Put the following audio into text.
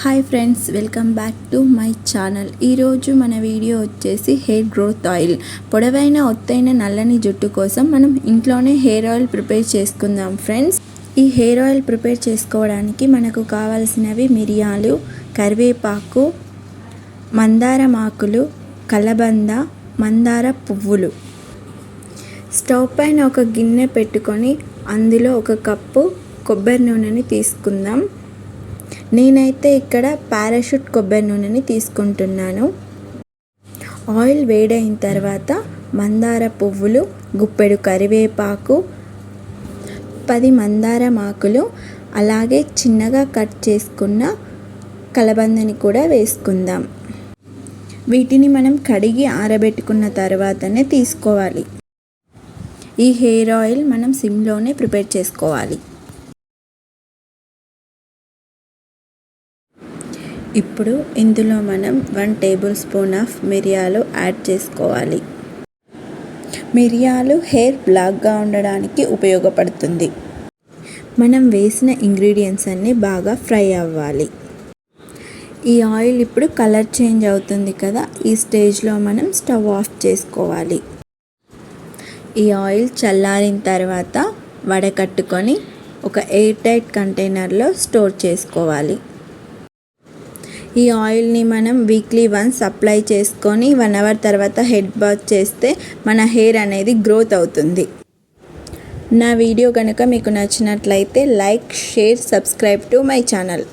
Hi friends, welcome back to my channel. ఈరోజు మన video వచ్చేసి హెయిర్ గ్రోత్ ఆయిల్. పొడవైన ఒత్తైన నల్లని జుట్టు కోసం మనం ఇంట్లోనే హెయిర్ ఆయిల్ ప్రిపేర్ చేసుకుందాం ఫ్రెండ్స్. ఈ హెయిర్ ఆయిల్ ప్రిపేర్ చేసుకోవడానికి మనకు కావాల్సినవి మిరియాలు, కరివేపాకు, మందారం ఆకులు, కలబంద, మందార పువ్వులు. స్టవ్ పైన ఒక గిన్నె పెట్టుకొని అందులో 1 కప్పు కొబ్బరి నూనెని తీసుకుందాం. నేనైతే ఇక్కడ పారాషూట్ కొబ్బరి నూనెని తీసుకుంటున్నాను. ఆయిల్ వేడైన తర్వాత మందార పువ్వులు, గుప్పెడు కరివేపాకు, 10 మందారం ఆకులు, అలాగే చిన్నగా కట్ చేసుకున్న కలబందని కూడా వేసుకుందాం. వీటిని మనం కడిగి ఆరబెట్టుకున్న తర్వాతనే తీసుకోవాలి. ఈ హెయిర్ ఆయిల్ మనం సిమ్లోనే ప్రిపేర్ చేసుకోవాలి. ఇప్పుడు ఇందులో మనం 1 టేబుల్ స్పూన్ ఆఫ్ మిరియాలు యాడ్ చేసుకోవాలి. మిరియాలు హెయిర్ బ్లాక్గా ఉండడానికి ఉపయోగపడుతుంది. మనం వేసిన ఇంగ్రీడియంట్స్ అన్నీ బాగా ఫ్రై అవ్వాలి. ఈ ఆయిల్ ఇప్పుడు కలర్ చేంజ్ అవుతుంది కదా, ఈ స్టేజ్లో మనం స్టవ్ ఆఫ్ చేసుకోవాలి. ఈ ఆయిల్ చల్లారిన తర్వాత వడకట్టుకొని ఒక ఎయిర్ టైట్ కంటైనర్లో స్టోర్ చేసుకోవాలి. ఈ ఆయిల్ని మనం వీక్లీ వన్స్ అప్లై చేసుకొని 1 అవర్ తర్వాత హెడ్ బాత్ చేస్తే మన హెయిర్ అనేది గ్రోత్ అవుతుంది. నా వీడియో కనుక మీకు నచ్చినట్లయితే like, share, subscribe to my channel.